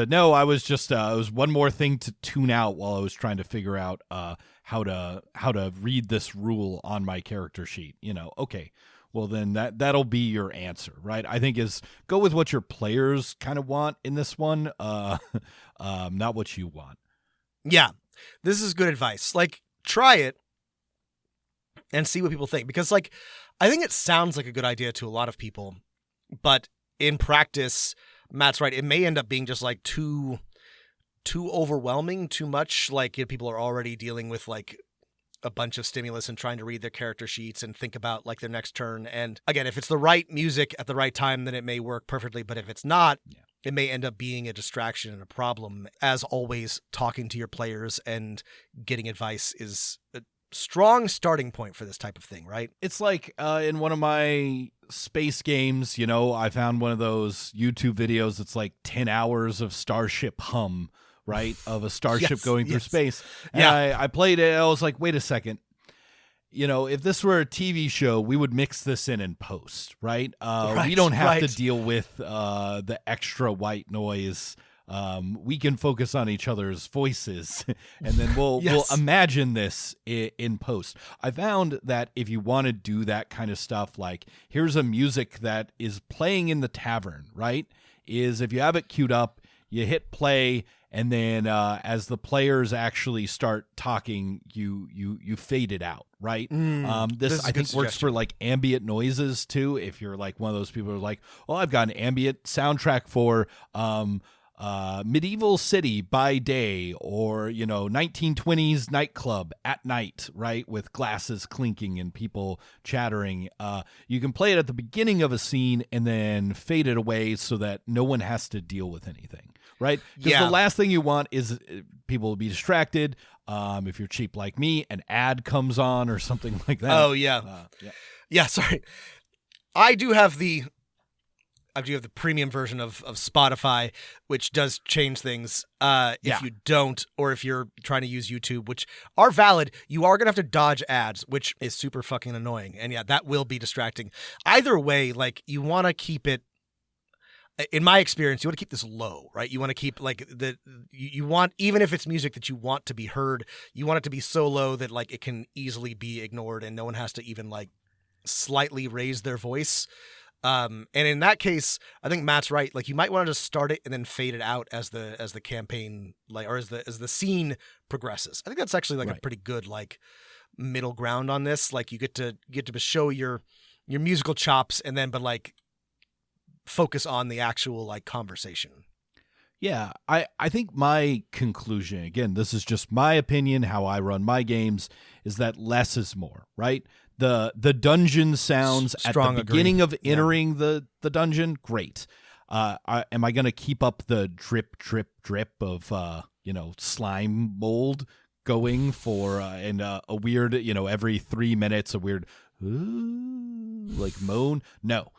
no, I was just it was one more thing to tune out while I was trying to figure out how to read this rule on my character sheet. Okay, well then that'll be your answer, right? I think is go with what your players kind of want in this one, not what you want. Yeah, this is good advice. Like, try it and see what people think, because like I think it sounds like a good idea to a lot of people, but in practice, Matt's right. It may end up being just like too overwhelming, too much. Like people are already dealing with like a bunch of stimulus and trying to read their character sheets and think about like their next turn. And again, if it's the right music at the right time, then it may work perfectly. But if it's not, it may end up being a distraction and a problem. As always, talking to your players and getting advice is a strong starting point for this type of thing, right? It's like in one of my space games, I found one of those YouTube videos that's like 10 hours of Starship hum, right? Of a starship going through space. And I played it. I was like, wait a second. If this were a TV show, we would mix this in post, right? We don't have to deal with the extra white noise we can focus on each other's voices, and then we'll imagine this in post. I found that if you want to do that kind of stuff, like here's a music that is playing in the tavern, right? Is if you have it queued up, you hit play, and then as the players actually start talking, you fade it out, right? This I think works for like ambient noises too. If you're like one of those people who are like, oh, I've got an ambient soundtrack for medieval city by day, or 1920s nightclub at night, right, with glasses clinking and people chattering. You can play it at the beginning of a scene and then fade it away so that no one has to deal with anything, right? Because the last thing you want is people to be distracted. If you're cheap like me, an ad comes on or something like that. Oh yeah. Sorry, I do have the premium version of Spotify, which does change things. If you don't, or if you're trying to use YouTube, which are valid, you are going to have to dodge ads, which is super fucking annoying. And that will be distracting. Either way, like, you want to keep it, in my experience, you want to keep this low, right? You want to keep like you want, even if it's music that you want to be heard, you want it to be so low that like it can easily be ignored and no one has to even like slightly raise their voice. And in that case, I think Matt's right. Like, you might want to just start it and then fade it out as the campaign, like, or as the scene progresses. I think that's actually like a pretty good like middle ground on this. Like, you get to show your musical chops, and then but like focus on the actual like conversation. Yeah, I think my conclusion, again, this is just my opinion, how I run my games, is that less is more, right? The dungeon sounds at the beginning of entering the dungeon, great. Am I going to keep up the drip, drip, drip of slime mold going for and a weird, every 3 minutes a weird like moan? No.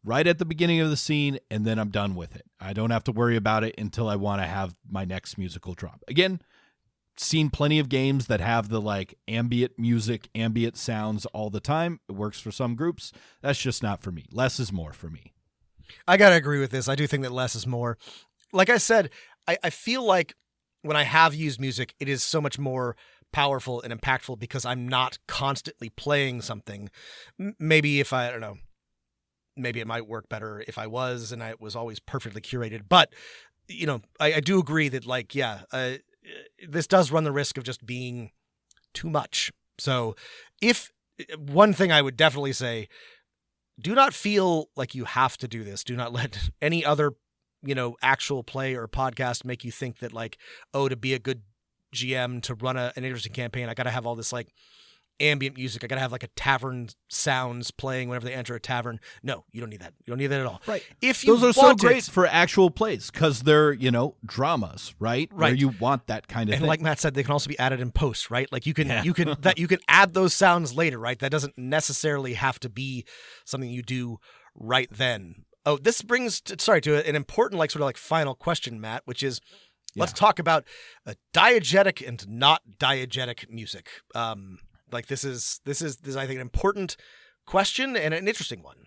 Right at the beginning of the scene, and then I'm done with it. I don't have to worry about it until I want to have my next musical drop. Again, seen plenty of games that have the like ambient music, ambient sounds all the time. It works for some groups. That's just not for me. Less is more for me. I gotta agree with this. I do think that less is more. Like I said, I feel like when I have used music, it is so much more powerful and impactful because I'm not constantly playing something. Maybe if I don't know, maybe it might work better if I was, and I was always perfectly curated. But, I do agree that, like, this does run the risk of just being too much. So if one thing I would definitely say, do not feel like you have to do this. Do not let any other, actual play or podcast make you think that, like, oh, to be a good GM, to run an interesting campaign, I got to have all this, like, ambient music. I gotta have like a tavern sounds playing whenever they enter a tavern. No, you don't need that. You don't need that at all. Right. If you those are so great for actual plays because they're dramas, right? Right. Where you want that kind of and thing. Like Matt said, they can also be added in post, right? Like you can add those sounds later, right? That doesn't necessarily have to be something you do right then. Oh, this brings to an important like sort of like final question, Matt, which is let's talk about diegetic and not diegetic music. Like this is I think an important question and an interesting one.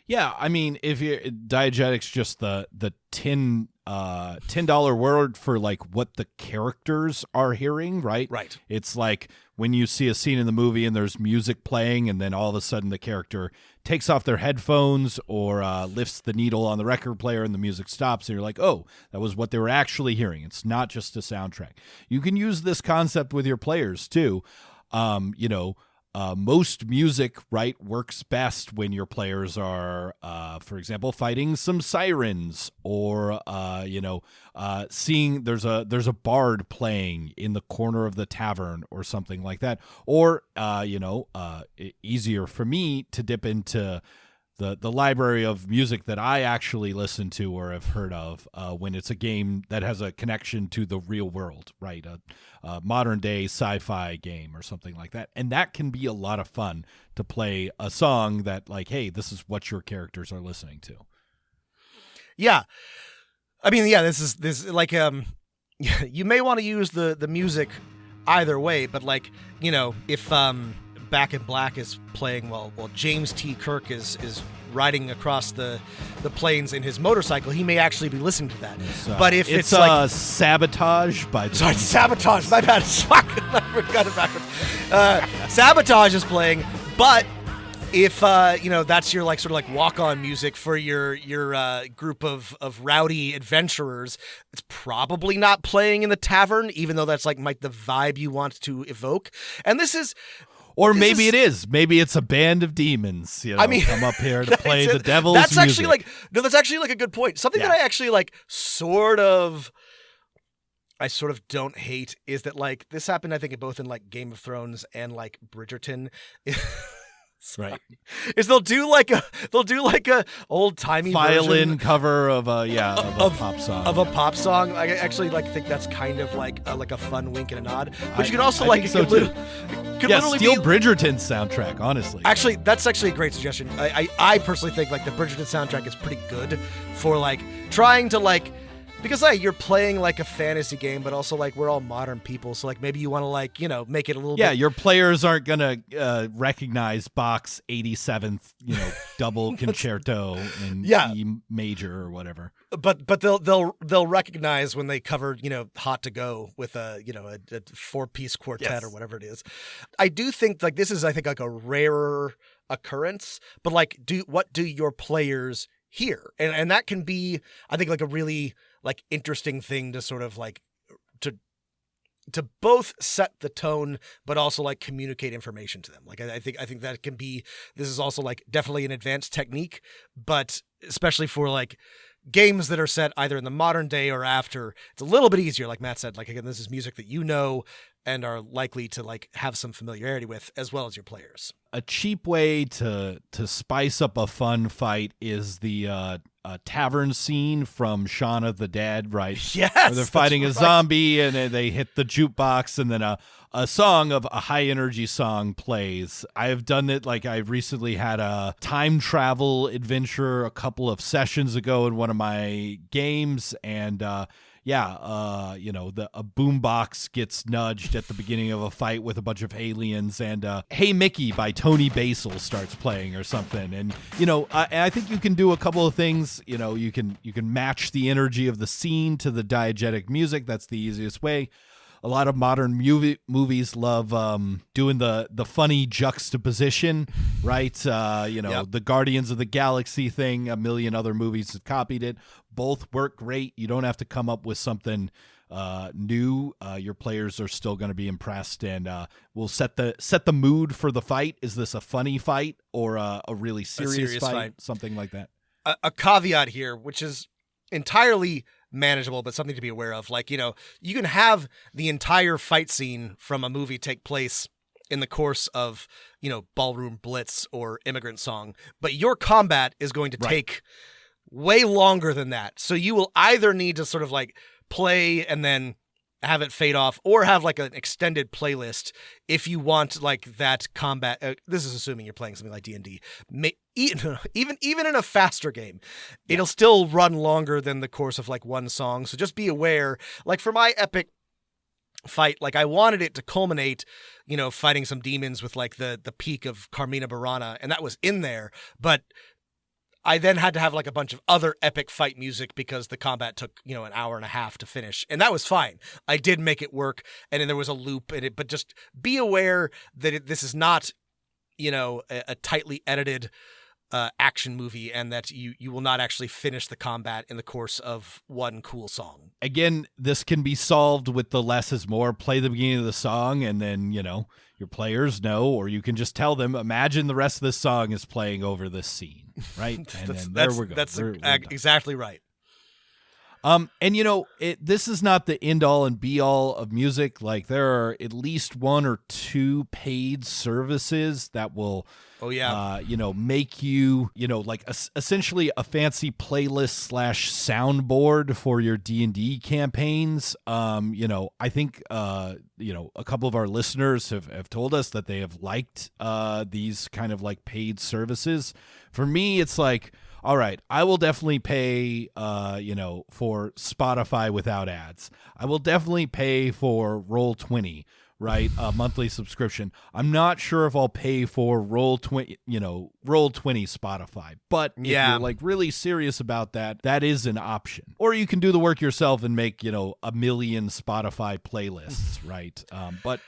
Yeah, I mean, if you diegetic's just the $10 word for like what the characters are hearing, right? Right. It's like when you see a scene in the movie and there's music playing, and then all of a sudden the character takes off their headphones or lifts the needle on the record player and the music stops, and you're like, oh, that was what they were actually hearing. It's not just a soundtrack. You can use this concept with your players too. Most music, right, works best when your players are, for example, fighting some sirens or, seeing there's a bard playing in the corner of the tavern or something like that. Or, easier for me to dip into the library of music that I actually listen to or have heard of when it's a game that has a connection to the real world, right? A modern day sci-fi game or something like that. And that can be a lot of fun to play a song that like, hey, this is what your characters are listening to. Yeah. I mean, this is like, you may want to use the music either way, but like, if, Back in Black is playing while James T. Kirk is riding across the plains in his motorcycle, he may actually be listening to that. But if it's like Sabotage by the sorry, Sabotage, my bad. Fuck, I forgot it backwards. Sabotage is playing, but if that's your like sort of like walk-on music for your group of rowdy adventurers, it's probably not playing in the tavern, even though that's like the vibe you want to evoke. And this is. Or maybe it is. Maybe it's a band of demons. You know, I mean, come up here to play the devil's that's music. actually like that's actually like a good point. Something that I actually like sort of don't hate is that like this happened I think both in like Game of Thrones and like Bridgerton. Right. Is they'll do like a old timey violin cover of a pop song. Of a pop song. I actually like think that's kind of like a fun wink and a nod. But you can also I think so too. Could literally steal be, Bridgerton's soundtrack, honestly. Actually, that's actually a great suggestion. I personally think like the Bridgerton soundtrack is pretty good for like trying to like, because like you're playing like a fantasy game, but also like we're all modern people, so like maybe you want to like make it a little bit. Your players aren't gonna recognize Bach's 87th double concerto in E major or whatever. But they'll recognize when they covered Hot to Go with a 4-piece quartet or whatever it is. I do think like this is I think like a rarer occurrence, but like what do your players hear? And that can be I think like a really like interesting thing to sort of like to both set the tone but also like communicate information to them. Like I think that can be, this is also like definitely an advanced technique, but especially for like games that are set either in the modern day or after, it's a little bit easier. Like Matt said, like again, this is music that and are likely to like have some familiarity with, as well as your players. A cheap way to spice up a fun fight is the tavern scene from Shaun of the Dead, right? Yes, where they're fighting a zombie and they hit the jukebox and then a song of a high energy song plays. I have done it. Like I recently had a time travel adventure a couple of sessions ago in one of my games, and a boombox gets nudged at the beginning of a fight with a bunch of aliens, and Hey Mickey by Tony Basil starts playing or something. And I think you can do a couple of things. You can match the energy of the scene to the diegetic music. That's the easiest way. A lot of modern movies love doing the funny juxtaposition, right? The Guardians of the Galaxy thing, a million other movies have copied it. Both work great. You don't have to come up with something new. Your players are still going to be impressed, and we'll set the mood for the fight. Is this a funny fight or a really serious fight? Something like that. A caveat here, which is entirely manageable, but something to be aware of. Like, you can have the entire fight scene from a movie take place in the course of, Ballroom Blitz or Immigrant Song, but your combat is going to take way longer than that. So you will either need to sort of like play and then have it fade off, or have like an extended playlist if you want like that combat. This is assuming you're playing something like D&D. Even in a faster game, it'll still run longer than the course of like one song. So just be aware. Like for my epic fight, like I wanted it to culminate, fighting some demons with like the peak of Carmina Burana, and that was in there, but I then had to have like a bunch of other epic fight music because the combat took, an hour and a half to finish. And that was fine. I did make it work. And then there was a loop in it, but just be aware that this is not, a tightly edited action movie, and that you will not actually finish the combat in the course of one cool song. Again, this can be solved with the less is more. Play the beginning of the song, and then, your players know, or you can just tell them, imagine the rest of this song is playing over this scene, right? And then there we go. That's exactly right. This is not the end all and be all of music. Like there are at least one or two paid services that will, make you, essentially a fancy playlist / soundboard for your D&D campaigns. I think, a couple of our listeners have told us that they have liked these kind of like paid services. For me, it's like, all right, I will definitely pay, for Spotify without ads. I will definitely pay for Roll20 right? A monthly subscription. I'm not sure if I'll pay for Roll20 Spotify, but if you're like really serious about that, that is an option. Or you can do the work yourself and make, a million Spotify playlists, right? But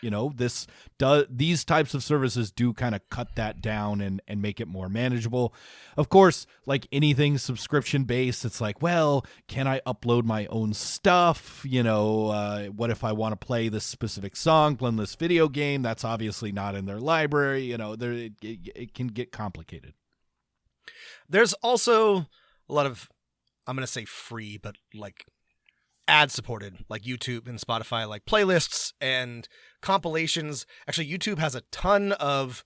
these types of services do kind of cut that down and make it more manageable. Of course, like anything subscription based, it's like, well, can I upload my own stuff? What if I want to play this specific song, play this video game? That's obviously not in their library. It can get complicated. There's also a lot of, I'm going to say free, but like ad supported, like YouTube and Spotify, like playlists and compilations. YouTube has a ton of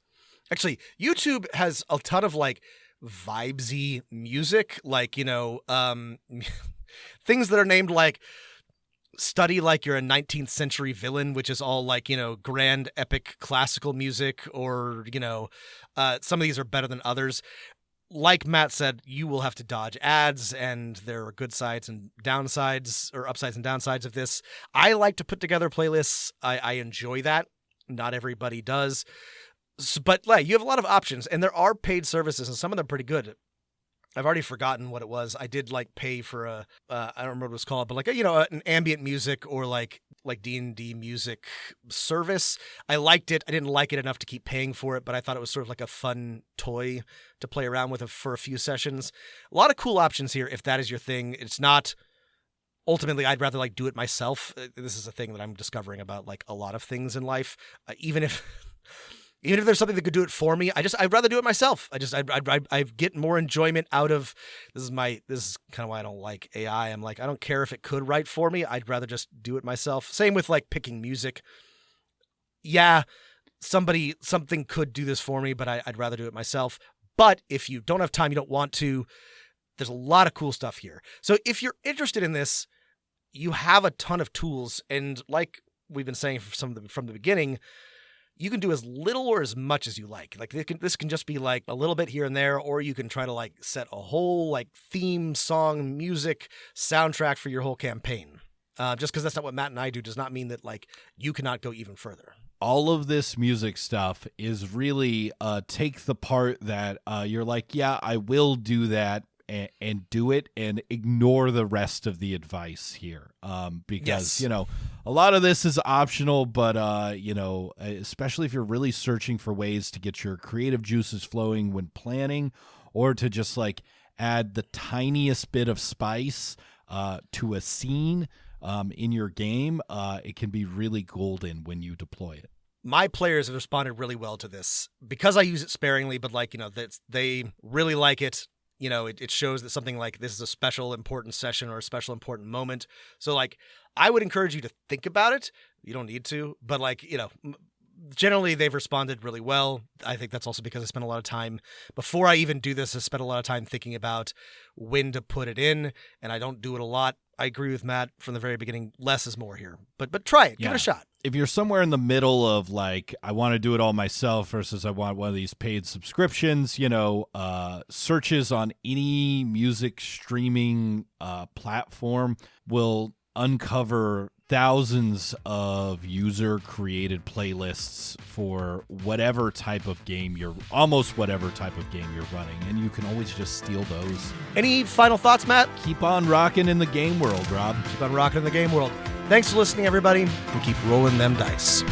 like vibesy music, like, things that are named like Study Like You're a 19th Century Villain, which is all like, grand epic classical music, or, some of these are better than others. Like Matt said, you will have to dodge ads, and there are good sides and downsides, or upsides and downsides of this. I like to put together playlists. I enjoy that. Not everybody does. But like, you have a lot of options, and there are paid services, and some of them are pretty good. I've already forgotten what it was. I did like pay for I don't remember what it was called, but like an ambient music or like D&D music service. I liked it. I didn't like it enough to keep paying for it, but I thought it was sort of like a fun toy to play around with for a few sessions. A lot of cool options here if that is your thing. It's not. Ultimately, I'd rather like do it myself. This is a thing that I'm discovering about like a lot of things in life. Even if there's something that could do it for me, I'd rather do it myself. I get more enjoyment out of, this is kind of why I don't like AI. I'm like, I don't care if it could write for me. I'd rather just do it myself. Same with like picking music. Yeah, something could do this for me, but I'd rather do it myself. But if you don't have time, you don't want to, there's a lot of cool stuff here. So if you're interested in this, you have a ton of tools. And like we've been saying from the beginning, you can do as little or as much as you like. Like this can just be like a little bit here and there, or you can try to like set a whole like theme, song, music, soundtrack for your whole campaign. Just because that's not what Matt and I do does not mean that like you cannot go even further. All of this music stuff is really take the part that you're like, yeah, I will do that, and do it, and ignore the rest of the advice here. Because, yes. A lot of this is optional, but, especially if you're really searching for ways to get your creative juices flowing when planning, or to just like add the tiniest bit of spice to a scene in your game, it can be really golden when you deploy it. My players have responded really well to this because I use it sparingly, but like, they really like it. It shows that something like this is a special important session or a special important moment. So like, I would encourage you to think about it. You don't need to, but like, generally they've responded really well. I think that's also because I spent a lot of time before I even do this. I spent a lot of time thinking about when to put it in, and I don't do it a lot. I agree with Matt from the very beginning. Less is more here, but try it. Give it a shot. If you're somewhere in the middle of like, I want to do it all myself versus I want one of these paid subscriptions, searches on any music streaming platform will uncover thousands of user created playlists for whatever type of game you're running, and you can always just steal those. Any final thoughts, Matt? Keep on rocking in the game world, Rob. Keep on rocking in the game world. Thanks for listening, everybody, and keep rolling them dice.